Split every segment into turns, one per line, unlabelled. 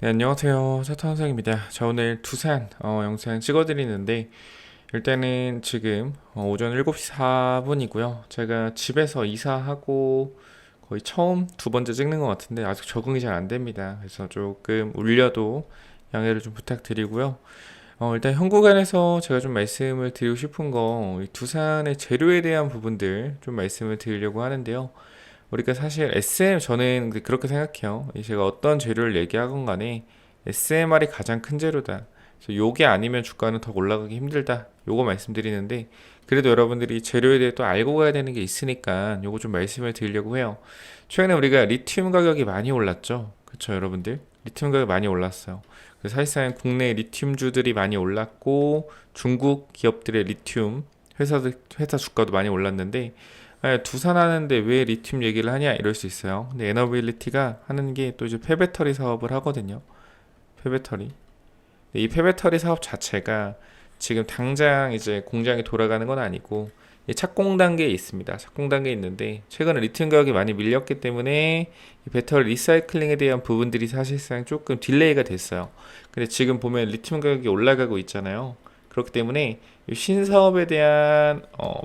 네, 안녕하세요. 차탄상입니다. 저 오늘 두산 영상 찍어드리는데 일단은 지금 오전 7시 4분이고요. 제가 집에서 이사하고 거의 처음 두 번째 찍는 것 같은데 아직 적응이 잘 안 됩니다. 그래서 조금 울려도 양해를 좀 부탁드리고요. 일단 현구간에서 제가 좀 말씀을 드리고 싶은 거 두산의 재료에 대한 부분들 좀 말씀을 드리려고 하는데요. 우리가 사실 저는 그렇게 생각해요. 제가 어떤 재료를 얘기하건 간에 SMR이 가장 큰 재료다. 그래서 요게 아니면 주가는 더 올라가기 힘들다. 요거 말씀드리는데 그래도 여러분들이 재료에 대해 또 알고 가야 되는 게 있으니까 요거 좀 말씀을 드리려고 해요. 최근에 우리가 리튬 가격이 많이 올랐죠. 그렇죠, 여러분들? 리튬 가격이 많이 올랐어요. 그래서 사실상 국내 리튬주들이 많이 올랐고 중국 기업들의 리튬 회사 주가도 많이 올랐는데 두산 하는데 왜 리튬 얘기를 하냐 이럴 수 있어요. 근데 에너빌리티가 하는 게 또 이제 폐배터리 사업을 하거든요. 폐배터리. 이 폐배터리 사업 자체가 지금 당장 이제 공장이 돌아가는 건 아니고 착공 단계에 있습니다. 착공 단계에 있는데 최근에 리튬 가격이 많이 밀렸기 때문에 이 배터리 리사이클링에 대한 부분들이 사실상 조금 딜레이가 됐어요. 근데 지금 보면 리튬 가격이 올라가고 있잖아요. 그렇기 때문에 이 신사업에 대한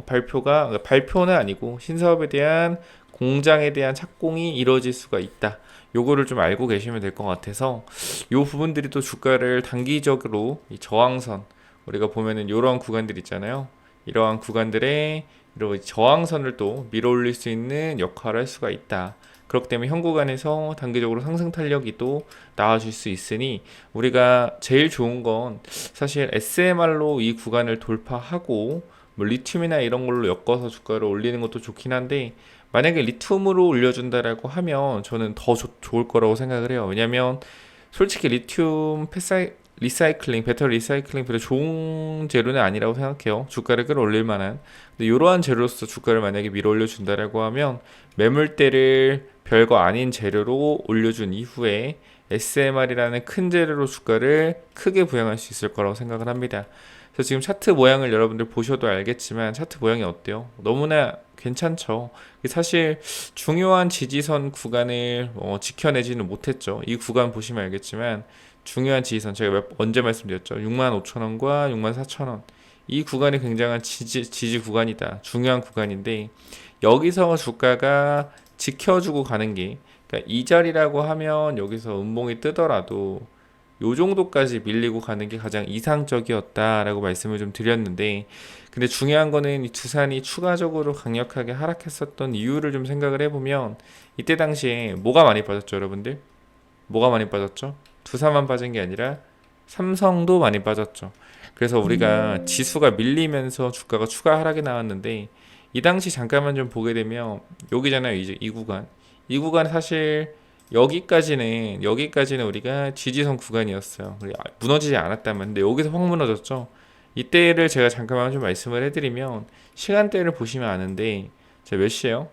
그러니까 발표는 아니고 신사업에 대한 공장에 대한 착공이 이루어질 수가 있다. 요거를 좀 알고 계시면 될 것 같아서 요 부분들이 또 주가를 단기적으로 이 저항선 우리가 보면은 이러한 구간들 있잖아요. 이러한 구간들의 이런 저항선을 또 밀어올릴 수 있는 역할을 할 수가 있다. 그렇기 때문에 현 구간에서 단기적으로 상승 탄력이 또 나와줄 수 있으니 우리가 제일 좋은 건 사실 SMR로 이 구간을 돌파하고 뭐 리튬이나 이런 걸로 엮어서 주가를 올리는 것도 좋긴 한데 만약에 리튬으로 올려준다라고 하면 저는 더 좋을 거라고 생각을 해요. 왜냐면 솔직히 리튬 리사이클링, 배터리 리사이클링 별로 좋은 재료는 아니라고 생각해요. 주가를 끌어올릴 만한. 근데 이러한 재료로서 주가를 만약에 밀어 올려준다라고 하면 매물대를 별거 아닌 재료로 올려준 이후에 SMR이라는 큰 재료로 주가를 크게 부양할 수 있을 거라고 생각을 합니다. 그래서 지금 차트 모양을 여러분들 보셔도 알겠지만 차트 모양이 어때요? 너무나 괜찮죠. 사실 중요한 지지선 구간을 지켜내지는 못했죠. 이 구간 보시면 알겠지만 중요한 지지선 제가 언제 말씀드렸죠? 65,000원과 64,000원 이 구간이 굉장한 지지 구간이다. 중요한 구간인데 여기서 주가가 지켜주고 가는 게 그러니까 이 자리라고 하면 여기서 음봉이 뜨더라도 요 정도까지 밀리고 가는 게 가장 이상적이었다라고 말씀을 좀 드렸는데 근데 중요한 거는 이 두산이 추가적으로 강력하게 하락했었던 이유를 좀 생각을 해보면 이때 당시에 뭐가 많이 빠졌죠, 여러분들? 뭐가 많이 빠졌죠? 두산만 빠진 게 아니라 삼성도 많이 빠졌죠. 그래서 우리가 지수가 밀리면서 주가가 추가 하락이 나왔는데 이 당시 잠깐만 좀 보게 되면 여기잖아요. 이제 이 구간. 이 구간 사실 여기까지는 우리가 지지선 구간이었어요. 무너지지 않았다면 근데 여기서 확 무너졌죠. 이때를 제가 잠깐만 좀 말씀을 해드리면 시간대를 보시면 아는데 자, 몇 시에요?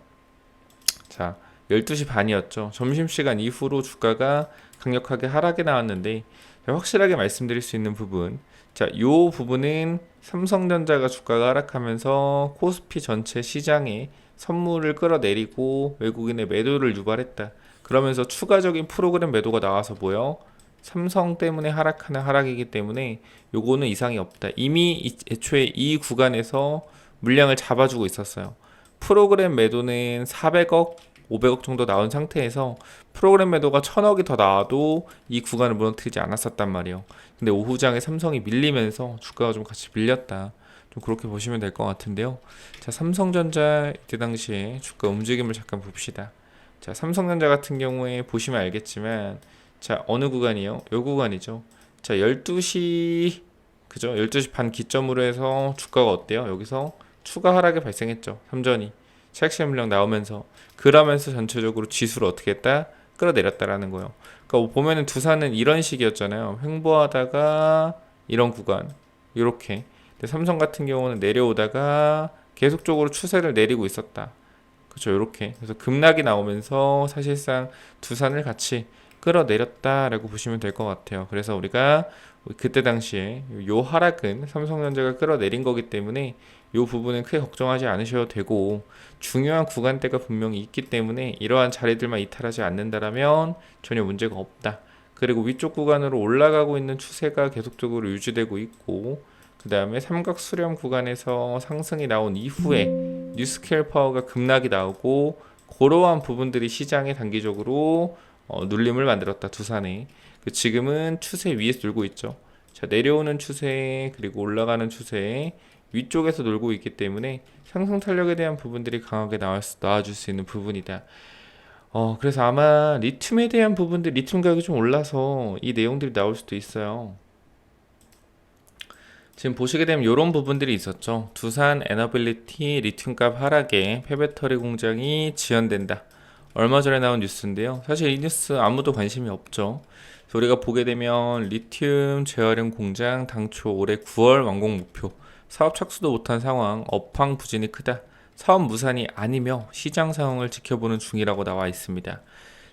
자, 12시 반이었죠. 점심시간 이후로 주가가 강력하게 하락이 나왔는데 확실하게 말씀드릴 수 있는 부분 자, 요 부분은 삼성전자가 주가가 하락하면서 코스피 전체 시장에 선물을 끌어내리고 외국인의 매도를 유발했다. 그러면서 추가적인 프로그램 매도가 나와서 뭐요? 삼성 때문에 하락하는 하락이기 때문에 요거는 이상이 없다. 이미 애초에 이 구간에서 물량을 잡아주고 있었어요. 프로그램 매도는 400억, 500억 정도 나온 상태에서 프로그램 매도가 1000억이 더 나와도 이 구간을 무너뜨리지 않았었단 말이에요. 근데 오후장에 삼성이 밀리면서 주가가 좀 같이 밀렸다. 좀 그렇게 보시면 될 것 같은데요. 자, 삼성전자 이때 당시에 주가 움직임을 잠깐 봅시다. 자, 삼성전자 같은 경우에 보시면 알겠지만 자, 어느 구간이요? 요 구간이죠. 자, 12시 그죠? 12시 반 기점으로 해서 주가가 어때요? 여기서 추가 하락이 발생했죠. 삼전이 차익실현 물량 나오면서 그러면서 전체적으로 지수를 어떻게 했다? 끌어내렸다라는 거예요. 그러니까 보면은 두산은 이런 식이었잖아요. 횡보하다가 이런 구간 이렇게. 근데 삼성 같은 경우는 내려오다가 계속적으로 추세를 내리고 있었다. 그렇죠. 이렇게. 그래서 급락이 나오면서 사실상 두산을 같이 끌어내렸다라고 보시면 될 것 같아요. 그래서 우리가 그때 당시에 요 하락은 삼성전자가 끌어내린 거기 때문에 요 부분은 크게 걱정하지 않으셔도 되고 중요한 구간대가 분명히 있기 때문에 이러한 자리들만 이탈하지 않는다라면 전혀 문제가 없다. 그리고 위쪽 구간으로 올라가고 있는 추세가 계속적으로 유지되고 있고, 그 다음에 삼각 수렴 구간에서 상승이 나온 이후에 뉴스케일 파워가 급락이 나오고, 그러한 부분들이 시장에 단기적으로 눌림을 만들었다, 두산에. 지금은 추세 위에서 놀고 있죠. 자, 내려오는 추세 그리고 올라가는 추세 위쪽에서 놀고 있기 때문에 상승 탄력에 대한 부분들이 강하게 나와줄 수 있는 부분이다. 그래서 아마 리튬에 대한 부분들, 리튬 가격이 좀 올라서 이 내용들이 나올 수도 있어요. 지금 보시게 되면 이런 부분들이 있었죠. 두산 에너빌리티 리튬값 하락에 폐배터리 공장이 지연된다. 얼마 전에 나온 뉴스인데요. 사실 이 뉴스 아무도 관심이 없죠. 그래서 우리가 보게 되면 리튬 재활용 공장 당초 올해 9월 완공 목표, 사업 착수도 못한 상황, 업황 부진이 크다. 사업 무산이 아니며 시장 상황을 지켜보는 중이라고 나와 있습니다.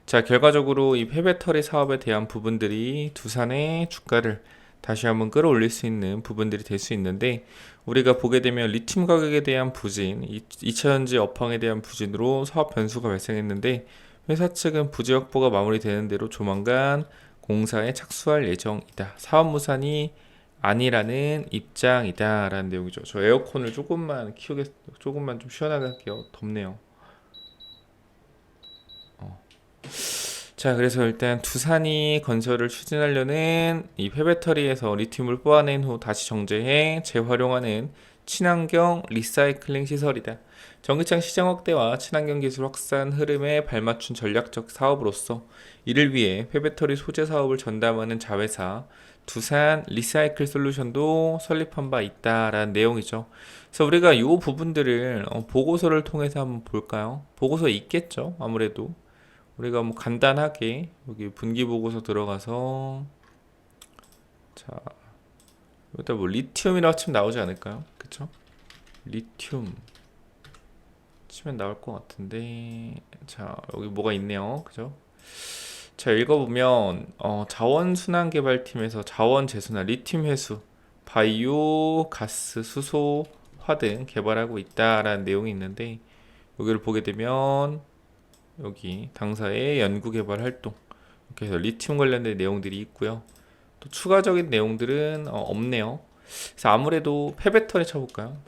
자, 결과적으로 이 폐배터리 사업에 대한 부분들이 두산의 주가를 다시 한번 끌어올릴 수 있는 부분들이 될 수 있는데, 우리가 보게 되면 리튬 가격에 대한 부진, 2차전지 업황에 대한 부진으로 사업 변수가 발생했는데, 회사 측은 부지 확보가 마무리되는 대로 조만간 공사에 착수할 예정이다. 사업 무산이 아니라는 입장이다 라는 내용이죠. 저 에어컨을 조금만 조금만 좀 시원하게 할게요. 덥네요. 자, 그래서 일단 두산이 건설을 추진하려는 이 폐배터리에서 리튬을 뽑아낸 후 다시 정제해 재활용하는 친환경 리사이클링 시설이다. 전기차 시장 확대와 친환경 기술 확산 흐름에 발맞춘 전략적 사업으로서 이를 위해 폐배터리 소재 사업을 전담하는 자회사 두산 리사이클 솔루션도 설립한 바 있다라는 내용이죠. 그래서 우리가 이 부분들을 보고서를 통해서 한번 볼까요? 보고서 있겠죠, 아무래도. 우리가 뭐 간단하게 여기 분기 보고서 들어가서, 자, 여기다 뭐 리튬이라고 치면 나오지 않을까요? 그쵸? 리튬 치면 나올 것 같은데, 자, 여기 뭐가 있네요. 그죠? 자, 읽어보면 자원순환개발팀에서 자원 재수나 리튬 회수, 바이오 가스 수소화 등 개발하고 있다라는 내용이 있는데, 여기를 보게 되면 여기 당사의 연구개발 활동, 이렇게 해서 리튬 관련된 내용들이 있고요. 또 추가적인 내용들은 없네요. 그래서 아무래도 폐배터리 쳐볼까요?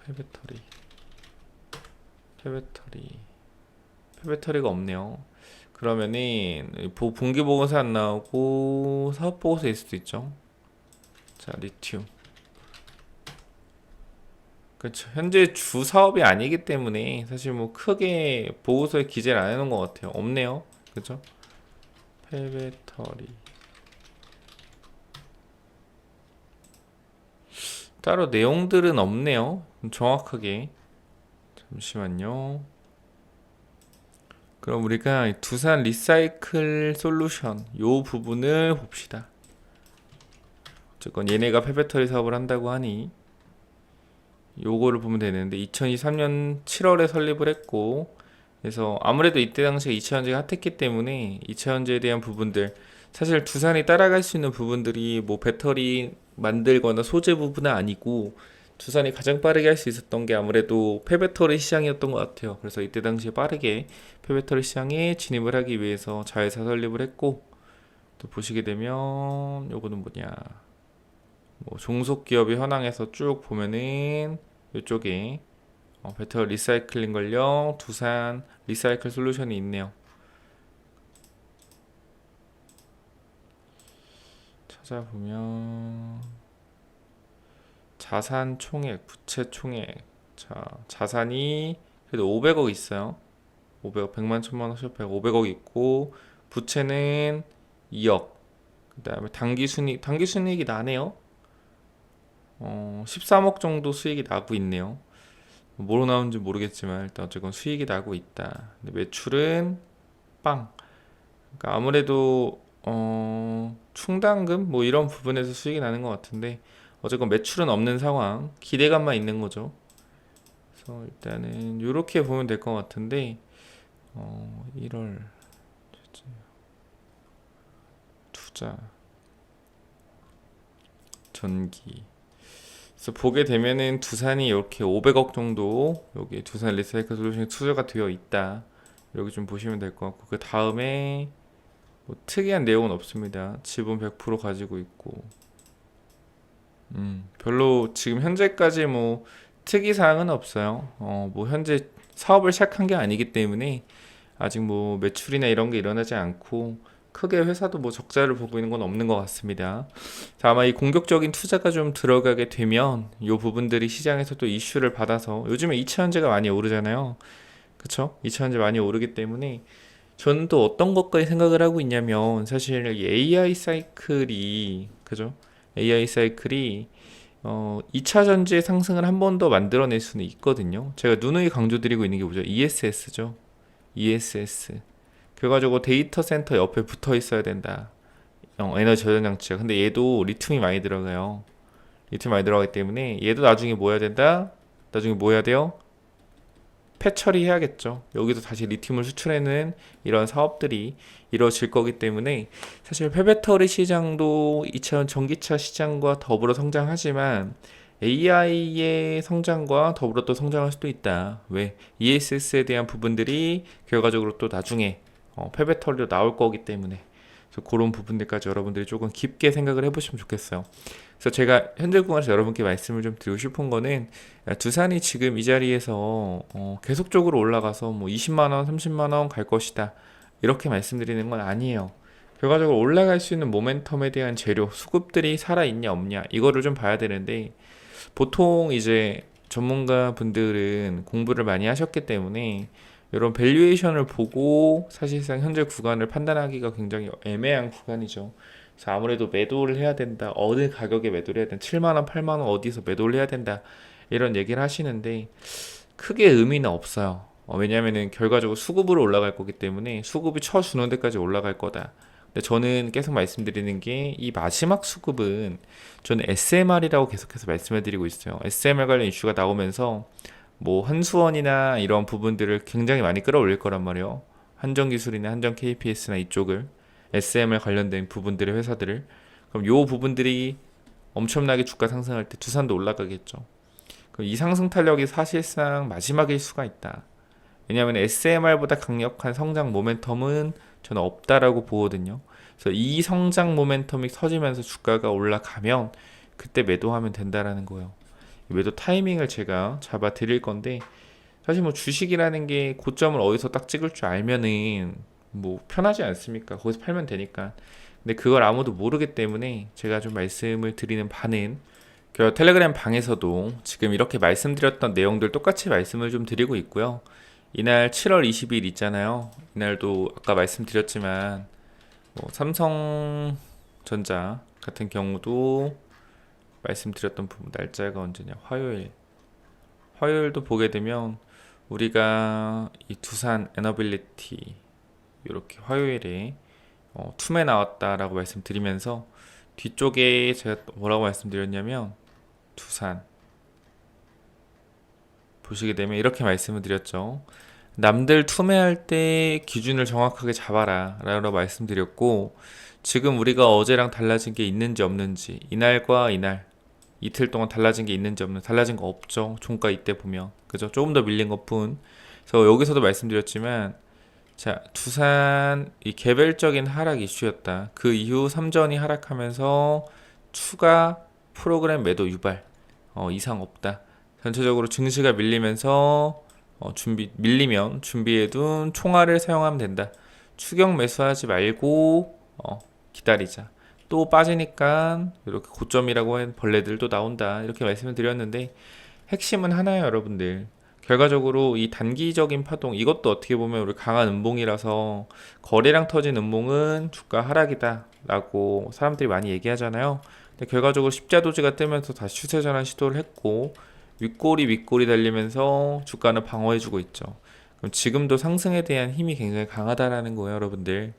폐배터리가 없네요. 그러면은 분기 보고서 안 나오고 사업 보고서일 수도 있죠. 자, 리튬. 그렇죠. 현재 주 사업이 아니기 때문에 사실 뭐 크게 보고서에 기재를 안 해놓은 것 같아요. 없네요. 그죠? 폐배터리. 따로 내용들은 없네요. 정확하게. 잠시만요. 그럼 우리가 두산 리사이클 솔루션 요 부분을 봅시다. 어쨌건 얘네가 폐배터리 사업을 한다고 하니 요거를 보면 되는데, 2023년 7월에 설립을 했고, 그래서 아무래도 이때 당시에 2차전지가 핫했기 때문에 2차전지에 대한 부분들, 사실 두산이 따라갈 수 있는 부분들이 뭐 배터리 만들거나 소재 부분은 아니고, 두산이 가장 빠르게 할 수 있었던 게 아무래도 폐배터리 시장이었던 것 같아요. 그래서 이때 당시에 빠르게 폐배터리 시장에 진입을 하기 위해서 자회사 설립을 했고, 또 보시게 되면 요거는 뭐냐, 뭐 종속기업의 현황에서 쭉 보면은 이쪽에 배터리 리사이클링 관련 두산 리사이클 솔루션이 있네요. 찾아보면 자산 총액, 부채 총액. 자, 자산이 그래도 500억 있어요. 500억, 100만, 1000만 원, 100, 500억 있고, 부채는 2억. 그 다음에 당기 순이익이 나네요. 13억 정도 수익이 나고 있네요. 뭐로 나오는지 모르겠지만 일단 어쨌건 수익이 나고 있다. 근데 매출은 빵. 그러니까 아무래도 충당금 뭐 이런 부분에서 수익이 나는 것 같은데, 어쨌건 매출은 없는 상황, 기대감만 있는 거죠. 그래서 일단은 이렇게 보면 될 것 같은데, 1월 투자 전기. 그래서 보게 되면은 두산이 이렇게 500억 정도 여기 두산 리사이클 솔루션에 투자가 되어 있다. 여기 좀 보시면 될 것 같고, 그 다음에 뭐 특이한 내용은 없습니다. 지분 100% 가지고 있고, 별로 지금 현재까지 뭐 특이 사항은 없어요. 뭐 현재 사업을 시작한 게 아니기 때문에 아직 뭐 매출이나 이런 게 일어나지 않고 크게 회사도 뭐 적자를 보고 있는 건 없는 것 같습니다. 자, 아마 이 공격적인 투자가 좀 들어가게 되면 이 부분들이 시장에서 또 이슈를 받아서 요즘에 2차전지가 많이 오르잖아요. 그쵸? 2차전지 많이 오르기 때문에 저는 또 어떤 것까지 생각을 하고 있냐면 사실 이 AI 사이클이 그죠? AI 사이클이 2차 전지의 상승을 한 번 더 만들어낼 수는 있거든요. 제가 누누이 강조드리고 있는 게 뭐죠? ESS죠. ESS. 결과적으로 데이터 센터 옆에 붙어 있어야 된다. 에너지 저장 장치가. 근데 얘도 리튬이 많이 들어가요. 리튬 많이 들어가기 때문에 얘도 나중에 뭐 해야 된다? 나중에 뭐 해야 돼요? 폐처리해야겠죠. 여기도 다시 리튬을 수출하는 이런 사업들이 이루어질 거기 때문에 사실 폐배터리 시장도 2차 전기차 시장과 더불어 성장하지만 AI의 성장과 더불어 또 성장할 수도 있다. 왜? ESS에 대한 부분들이 결과적으로 또 나중에 폐배터리로 나올 거기 때문에 그래서 그런 부분들까지 여러분들이 조금 깊게 생각을 해보시면 좋겠어요. 그래서 제가 현재 구간에서 여러분께 말씀을 좀 드리고 싶은 거는 두산이 지금 이 자리에서 계속적으로 올라가서 뭐 20만 원, 30만 원 갈 것이다. 이렇게 말씀드리는 건 아니에요. 결과적으로 올라갈 수 있는 모멘텀에 대한 재료, 수급들이 살아있냐 없냐 이거를 좀 봐야 되는데 보통 이제 전문가 분들은 공부를 많이 하셨기 때문에 이런 밸류에이션을 보고 사실상 현재 구간을 판단하기가 굉장히 애매한 구간이죠. 그래서 아무래도 매도를 해야 된다. 어느 가격에 매도를 해야 된다. 7만 원, 8만 원 어디서 매도를 해야 된다. 이런 얘기를 하시는데 크게 의미는 없어요. 왜냐면은 결과적으로 수급으로 올라갈 거기 때문에 수급이 쳐주는 데까지 올라갈 거다. 근데 저는 계속 말씀드리는 게 이 마지막 수급은 저는 SMR이라고 계속해서 말씀해 드리고 있어요. SMR 관련 이슈가 나오면서 뭐 한수원이나 이런 부분들을 굉장히 많이 끌어올릴 거란 말이에요. 한정기술이나 한정 KPS나 이쪽을 SMR 관련된 부분들의 회사들을 그럼 요 부분들이 엄청나게 주가 상승할 때 두산도 올라가겠죠. 그럼 이 상승 탄력이 사실상 마지막일 수가 있다. 왜냐하면 SMR보다 강력한 성장 모멘텀은 저는 없다라고 보거든요. 그래서 이 성장 모멘텀이 터지면서 주가가 올라가면 그때 매도하면 된다라는 거예요. 매도 타이밍을 제가 잡아 드릴 건데 사실 뭐 주식이라는 게 고점을 어디서 딱 찍을 줄 알면은 뭐 편하지 않습니까? 거기서 팔면 되니까. 근데 그걸 아무도 모르기 때문에 제가 좀 말씀을 드리는 바는 그 텔레그램 방에서도 지금 이렇게 말씀드렸던 내용들 똑같이 말씀을 좀 드리고 있고요. 이날 7월 20일 있잖아요. 이날도 아까 말씀드렸지만 뭐 삼성전자 같은 경우도 말씀드렸던 부분 날짜가 언제냐 화요일 화요일도 보게 되면 우리가 이 두산 에너빌리티 이렇게 화요일에 투매 나왔다라고 말씀드리면서 뒤쪽에 제가 뭐라고 말씀드렸냐면 두산 보시게 되면 이렇게 말씀을 드렸죠. 남들 투매할 때 기준을 정확하게 잡아라 라고 말씀드렸고 지금 우리가 어제랑 달라진 게 있는지 없는지 이날과 이날 이틀 동안 달라진 게 있는지 없는지 달라진 거 없죠. 종가 이때 보면 그죠? 조금 더 밀린 것뿐. 그래서 여기서도 말씀드렸지만 자 두산 이 개별적인 하락 이슈였다. 그 이후 삼전이 하락하면서 추가 프로그램 매도 유발 이상 없다. 전체적으로 증시가 밀리면서 밀리면 준비해둔 총알을 사용하면 된다. 추격 매수하지 말고 기다리자. 또 빠지니까 이렇게 고점이라고 한 벌레들도 나온다. 이렇게 말씀을 드렸는데 핵심은 하나예요, 여러분들. 결과적으로 이 단기적인 파동 이것도 어떻게 보면 우리 강한 음봉이라서 거래량 터진 음봉은 주가 하락이다 라고 사람들이 많이 얘기하잖아요. 근데 결과적으로 십자도지가 뜨면서 다시 추세 전환 시도를 했고 윗꼬리 달리면서 주가는 방어해주고 있죠. 그럼 지금도 상승에 대한 힘이 굉장히 강하다라는 거예요, 여러분들.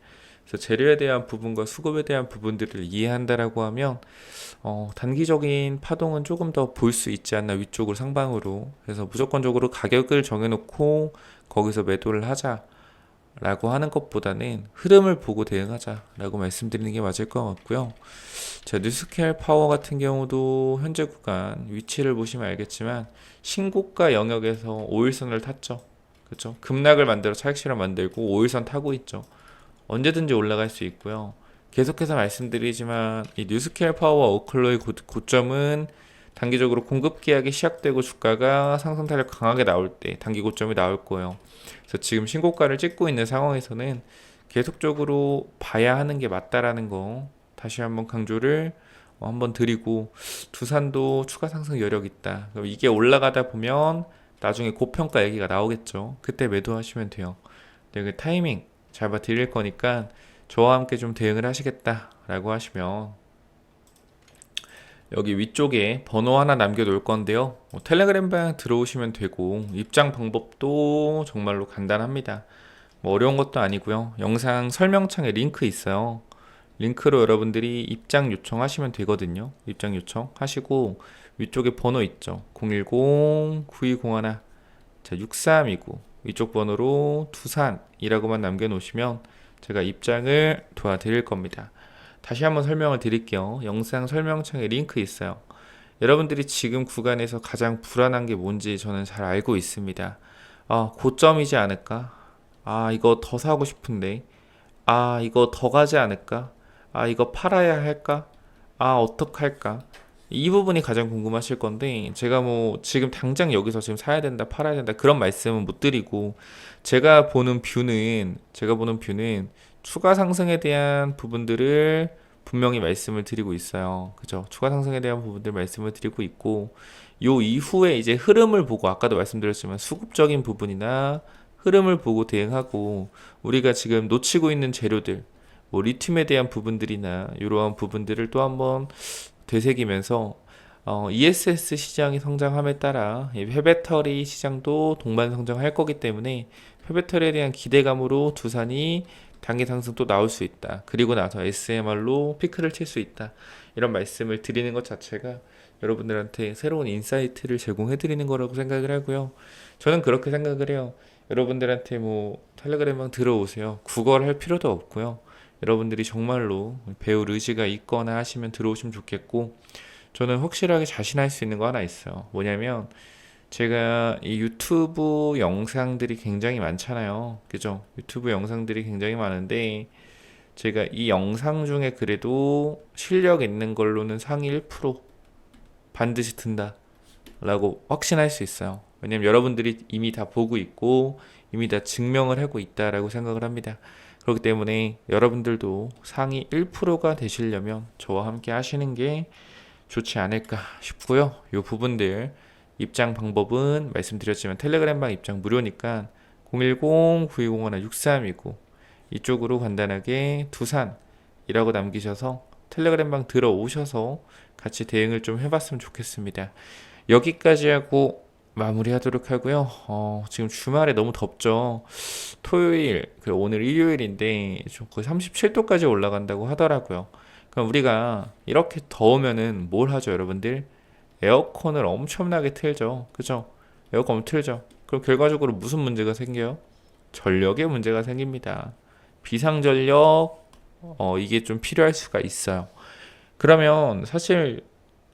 그래서 재료에 대한 부분과 수급에 대한 부분들을 이해한다라고 하면 단기적인 파동은 조금 더 볼 수 있지 않나 위쪽으로 상방으로. 그래서 무조건적으로 가격을 정해놓고 거기서 매도를 하자라고 하는 것보다는 흐름을 보고 대응하자라고 말씀드리는 게 맞을 것 같고요. 자, 뉴스케어 파워 같은 경우도 현재 구간 위치를 보시면 알겠지만 신고가 영역에서 5일선을 탔죠. 그렇죠? 급락을 만들어 차익 실현 만들고 5일선 타고 있죠. 언제든지 올라갈 수 있고요. 계속해서 말씀드리지만 이 뉴스케어 파워와 오클로의 고점은 단기적으로 공급 계약이 시작되고 주가가 상승 탄력 강하게 나올 때 단기 고점이 나올 거예요. 그래서 지금 신고가를 찍고 있는 상황에서는 계속적으로 봐야 하는 게 맞다라는 거 다시 한번 강조를 한번 드리고, 두산도 추가 상승 여력 있다. 그럼 이게 올라가다 보면 나중에 고평가 얘기가 나오겠죠. 그때 매도하시면 돼요. 근데 그 타이밍 잡아 드릴 거니까 저와 함께 좀 대응을 하시겠다라고 하시면 여기 위쪽에 번호 하나 남겨놓을 건데요. 텔레그램 방 들어오시면 되고, 입장 방법도 정말로 간단합니다. 뭐 어려운 것도 아니고요. 영상 설명창에 링크 있어요. 링크로 여러분들이 입장 요청하시면 되거든요. 입장 요청 하시고 위쪽에 번호 있죠. 010-9201 6329 위쪽 번호로 두산이라고만 남겨놓으시면 제가 입장을 도와드릴 겁니다. 다시 한번 설명을 드릴게요. 영상 설명창에 링크 있어요. 여러분들이 지금 구간에서 가장 불안한 게 뭔지 저는 잘 알고 있습니다. 고점이지 않을까? 이거 더 사고 싶은데. 이거 더 가지 않을까? 이거 팔아야 할까? 어떡할까? 이 부분이 가장 궁금하실 건데, 제가 뭐 지금 당장 여기서 지금 사야 된다, 팔아야 된다 그런 말씀은 못 드리고, 제가 보는 뷰는 추가 상승에 대한 부분들을 분명히 말씀을 드리고 있어요. 그죠? 추가 상승에 대한 부분들 말씀을 드리고 있고, 요 이후에 이제 흐름을 보고, 아까도 말씀드렸지만 수급적인 부분이나 흐름을 보고 대응하고, 우리가 지금 놓치고 있는 재료들, 뭐 리튬에 대한 부분들이나 이러한 부분들을 또 한번 되새기면서 ESS 시장이 성장함에 따라 이 폐배터리 시장도 동반 성장할 거기 때문에 폐배터리에 대한 기대감으로 두산이 단기 상승 또 나올 수 있다. 그리고 나서 SMR로 피크를 칠 수 있다. 이런 말씀을 드리는 것 자체가 여러분들한테 새로운 인사이트를 제공해 드리는 거라고 생각을 하고요. 저는 그렇게 생각을 해요. 여러분들한테 뭐 텔레그램방 들어오세요. 구걸 할 필요도 없고요. 여러분들이 정말로 배울 의지가 있거나 하시면 들어오시면 좋겠고, 저는 확실하게 자신할 수 있는 거 하나 있어요. 뭐냐면 제가 이 유튜브 영상들이 굉장히 많잖아요. 그죠? 유튜브 영상들이 굉장히 많은데 제가 이 영상 중에 그래도 실력 있는 걸로는 상위 1% 반드시 든다 라고 확신할 수 있어요. 왜냐면 여러분들이 이미 다 보고 있고 이미 다 증명을 하고 있다라고 생각을 합니다. 그렇기 때문에 여러분들도 상위 1%가 되시려면 저와 함께 하시는 게 좋지 않을까 싶고요. 이 부분들 입장 방법은 말씀드렸지만 텔레그램방 입장 무료니까 010-9201-6329 이쪽으로 간단하게 두산이라고 남기셔서 텔레그램방 들어오셔서 같이 대응을 좀 해봤으면 좋겠습니다. 여기까지 하고 마무리하도록 하고요. 지금 주말에 너무 덥죠. 토요일, 오늘 일요일인데 좀 거의 37도까지 올라간다고 하더라고요. 그럼 우리가 이렇게 더우면은 뭘 하죠, 여러분들? 에어컨을 엄청나게 틀죠. 그죠? 에어컨 틀죠. 그럼 결과적으로 무슨 문제가 생겨요? 전력에 문제가 생깁니다. 비상전력, 이게 좀 필요할 수가 있어요. 그러면 사실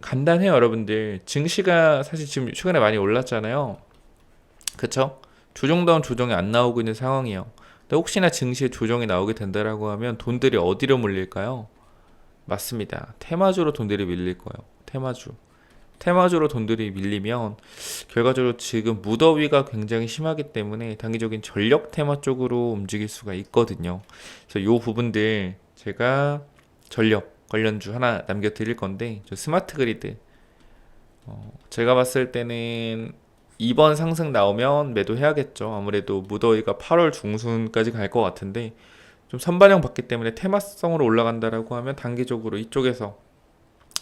간단해요, 여러분들. 증시가 사실 지금 최근에 많이 올랐잖아요. 그쵸? 조정다운 조정이 안 나오고 있는 상황이에요. 근데 혹시나 증시에 조정이 나오게 된다라고 하면 돈들이 어디로 몰릴까요? 맞습니다. 테마주로 돈들이 밀릴 거예요. 테마주로 돈들이 밀리면 결과적으로 지금 무더위가 굉장히 심하기 때문에 단기적인 전력 테마 쪽으로 움직일 수가 있거든요. 그래서 이 부분들 제가 전력 관련주 하나 남겨드릴 건데, 저 스마트 그리드 제가 봤을 때는 이번 상승 나오면 매도해야겠죠. 아무래도 무더위가 8월 중순까지 갈 것 같은데 좀 선반영 받기 때문에 테마성으로 올라간다라고 하면 단기적으로 이쪽에서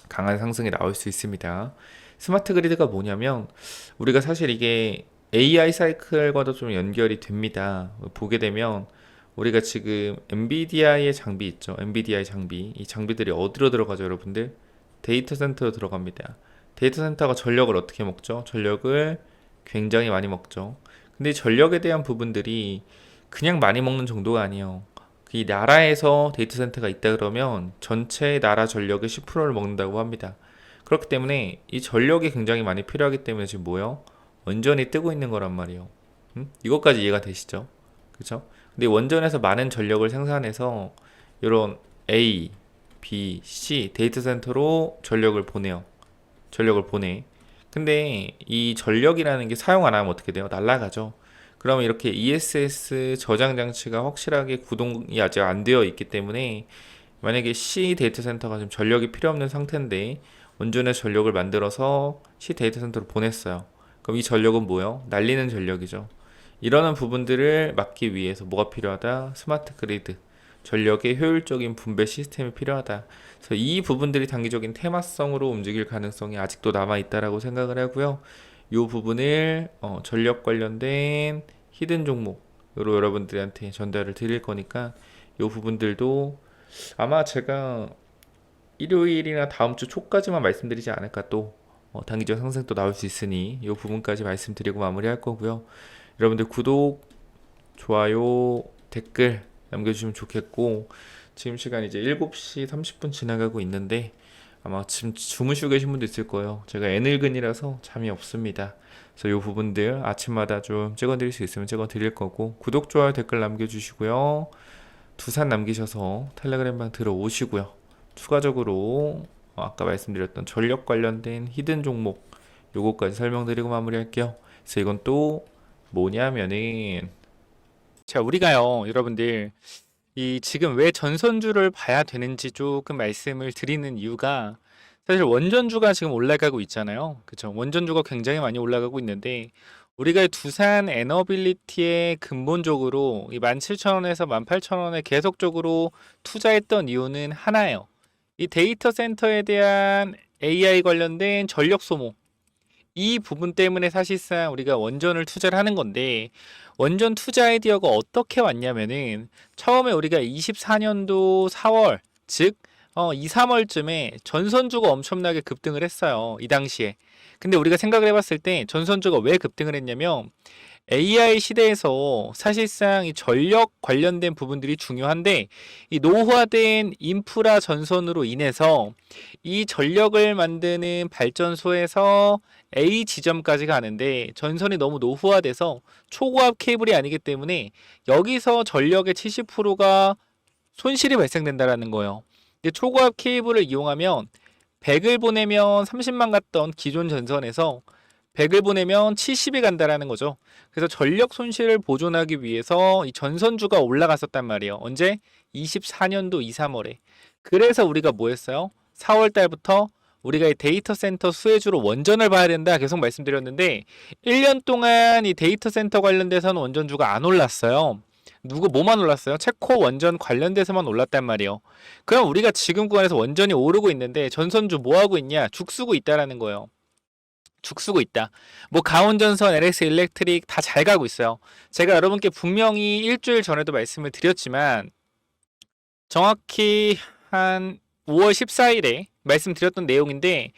강한 상승이 나올 수 있습니다. 스마트 그리드가 뭐냐면 우리가 사실 이게 AI 사이클과도 좀 연결이 됩니다. 보게 되면 우리가 지금 엔비디아의 장비 있죠. 엔비디아의 장비. 이 장비들이 어디로 들어가죠, 여러분들? 데이터 센터로 들어갑니다. 데이터 센터가 전력을 어떻게 먹죠? 전력을 굉장히 많이 먹죠. 근데 전력에 대한 부분들이 그냥 많이 먹는 정도가 아니에요. 이 나라에서 데이터 센터가 있다 그러면 전체 나라 전력의 10%를 먹는다고 합니다. 그렇기 때문에 이 전력이 굉장히 많이 필요하기 때문에 지금 뭐요? 원전이 뜨고 있는 거란 말이에요. 이것까지 이해가 되시죠? 그렇죠? 근데 원전에서 많은 전력을 생산해서 이런 A, B, C 데이터 센터로 전력을 보내요. 전력을 보내. 근데 이 전력이라는 게 사용 안 하면 어떻게 돼요? 날아가죠. 그러면 이렇게 ESS 저장 장치가 확실하게 구동이 아직 안 되어 있기 때문에 만약에 C 데이터 센터가 좀 전력이 필요 없는 상태인데 원전에 전력을 만들어서 C 데이터 센터로 보냈어요. 그럼 이 전력은 뭐예요? 날리는 전력이죠. 이러한 부분들을 막기 위해서 뭐가 필요하다? 스마트 그리드, 전력의 효율적인 분배 시스템이 필요하다. 그래서 이 부분들이 단기적인 테마성으로 움직일 가능성이 아직도 남아 있다라고 생각을 하고요. 이 부분을 전력 관련된 히든 종목으로 여러분들한테 전달을 드릴 거니까 이 부분들도 아마 제가 일요일이나 다음 주 초까지만 말씀드리지 않을까. 또 단기적 상승도 나올 수 있으니 이 부분까지 말씀드리고 마무리할 거고요. 여러분들 구독, 좋아요, 댓글 남겨주시면 좋겠고, 지금 시간 이제 7시 30분 지나가고 있는데 아마 지금 주무시고 계신 분도 있을 거예요. 제가 애늙은이라서 잠이 없습니다. 그래서 이 부분들 아침마다 좀 찍어드릴 수 있으면 찍어드릴 거고, 구독, 좋아요, 댓글 남겨주시고요. 두산 남기셔서 텔레그램방 들어오시고요. 추가적으로 아까 말씀드렸던 전력 관련된 히든 종목 요거까지 설명드리고 마무리할게요. 그래서 이건 또 뭐냐면은, 자, 우리가요, 여러분들, 이 지금 왜 전선주를 봐야 되는지 조금 말씀을 드리는 이유가, 사실 원전주가 지금 올라가고 있잖아요. 그쵸? 원전주가 굉장히 많이 올라가고 있는데, 우리가 이 두산 에너빌리티에 근본적으로 이 17,000원에서 18,000원에 계속적으로 투자했던 이유는 하나예요. 이 데이터 센터에 대한 AI 관련된 전력 소모, 이 부분 때문에 사실상 우리가 원전을 투자를 하는 건데, 원전 투자 아이디어가 어떻게 왔냐면은 처음에 우리가 24년도 4월, 즉 2, 3월쯤에 전선주가 엄청나게 급등을 했어요. 이 당시에. 근데 우리가 생각을 해봤을 때 전선주가 왜 급등을 했냐면, AI 시대에서 사실상 이 전력 관련된 부분들이 중요한데, 이 노후화된 인프라 전선으로 인해서 이 전력을 만드는 발전소에서 A 지점까지 가는데 전선이 너무 노후화돼서 초고압 케이블이 아니기 때문에 여기서 전력의 70%가 손실이 발생된다라는 거예요. 근데 초고압 케이블을 이용하면 100을 보내면 30만 갔던 기존 전선에서 100을 보내면 70이 간다라는 거죠. 그래서 전력 손실을 보존하기 위해서 이 전선주가 올라갔었단 말이에요. 언제? 24년도 2, 3월에. 그래서 우리가 뭐 했어요? 4월 달부터 우리가 이 데이터 센터 수혜주로 원전을 봐야 된다 계속 말씀드렸는데, 1년 동안 이 데이터 센터 관련돼서는 원전주가 안 올랐어요. 뭐만 올랐어요? 체코 원전 관련돼서만 올랐단 말이에요. 그럼 우리가 지금 구간에서 원전이 오르고 있는데 전선주 뭐 하고 있냐? 죽쓰고 있다라는 거예요. 죽쓰고 있다. 뭐 가온전선, LS 일렉트릭 다 잘 가고 있어요. 제가 여러분께 분명히 일주일 전에도 말씀을 드렸지만, 정확히 한 5월 14일에 말씀드렸던 내용인데,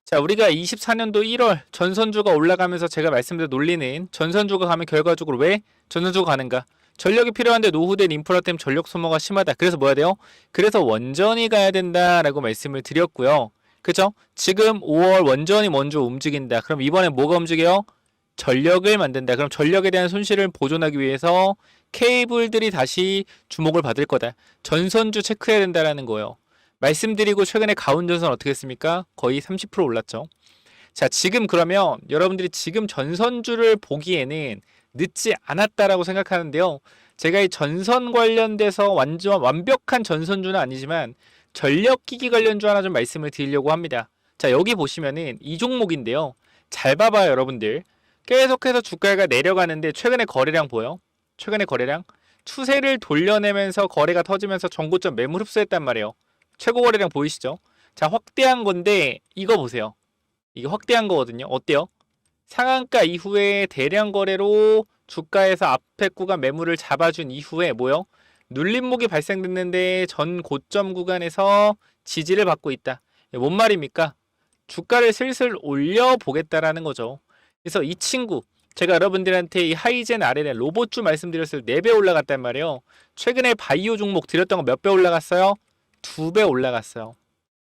자, 우리가 24년도 1월 전선주가 올라가면서 제가 말씀드린 논리는, 전선주가 가면 결과적으로 왜 전선주가 가는가? 전력이 필요한데 노후된 인프라 때문에 전력 소모가 심하다. 그래서 뭐 해야 돼요? 그래서 원전이 가야 된다라고 말씀을 드렸고요. 그죠? 지금 5월 원전이 먼저 움직인다. 그럼 이번에 뭐가 움직여요? 전력을 만든다. 그럼 전력에 대한 손실을 보존하기 위해서 케이블들이 다시 주목을 받을 거다. 전선주 체크해야 된다라는 거예요. 말씀드리고 최근에 가온전선 어떻게 했습니까? 거의 30% 올랐죠. 자, 지금 그러면 여러분들이 지금 전선주를 보기에는 늦지 않았다라고 생각하는데요. 제가 이 전선 관련돼서 완전 완벽한 전선주는 아니지만 전력기기 관련주 하나 좀 말씀을 드리려고 합니다. 자, 여기 보시면은 이 종목인데요. 잘 봐봐요, 여러분들. 계속해서 주가가 내려가는데 최근에 거래량 보여? 최근에 거래량? 추세를 돌려내면서 거래가 터지면서 전고점 매물 흡수했단 말이에요. 최고 거래량 보이시죠? 자, 확대한 건데 이거 보세요. 이게 확대한 거거든요. 어때요? 상한가 이후에 대량 거래로 주가에서 앞에 구간 매물을 잡아준 이후에 뭐요? 눌림목이 발생됐는데 전 고점 구간에서 지지를 받고 있다. 뭔 말입니까? 주가를 슬슬 올려보겠다라는 거죠. 그래서 이 친구, 제가 여러분들한테 이 하이젠 RLN 로봇주 말씀드렸을 때 4배 올라갔단 말이에요. 최근에 바이오 종목 드렸던 거 몇 배 올라갔어요? 2배 올라갔어요.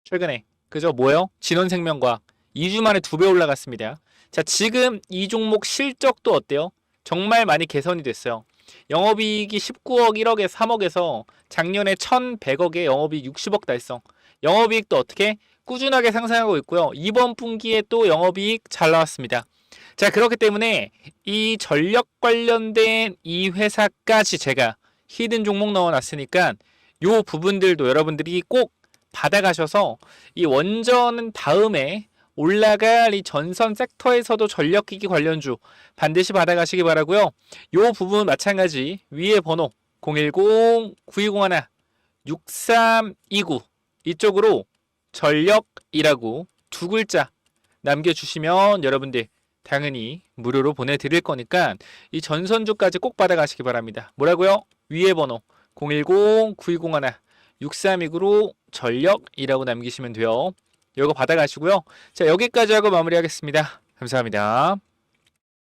최근에. 그죠? 뭐요? 진원생명과학. 2주 만에 2배 올라갔습니다. 자, 지금 이 종목 실적도 어때요? 정말 많이 개선이 됐어요.
영업이익이 19억 1억에 3억에서 작년에 1,100억에 영업이익 60억 달성. 영업이익도 어떻게 꾸준하게 상승하고 있고요. 이번 분기에 또 영업이익 잘 나왔습니다. 자, 그렇기 때문에 이 전력 관련된 이 회사까지 제가 히든 종목 넣어놨으니까 요 부분들도 여러분들이 꼭 받아가셔서 이 원전은 다음에 올라갈 이 전선 섹터에서도 전력기기 관련주 반드시 받아가시기 바라고요. 요 부분 마찬가지 위에 번호 010-9201-6329 이쪽으로 전력이라고 두 글자 남겨주시면 여러분들 당연히 무료로 보내드릴 거니까 이 전선주까지 꼭 받아가시기 바랍니다. 뭐라고요? 위에 번호 010-9201-6329로 전력이라고 남기시면 돼요. 이거 받아가시고요. 자, 여기까지 하고 마무리하겠습니다. 감사합니다.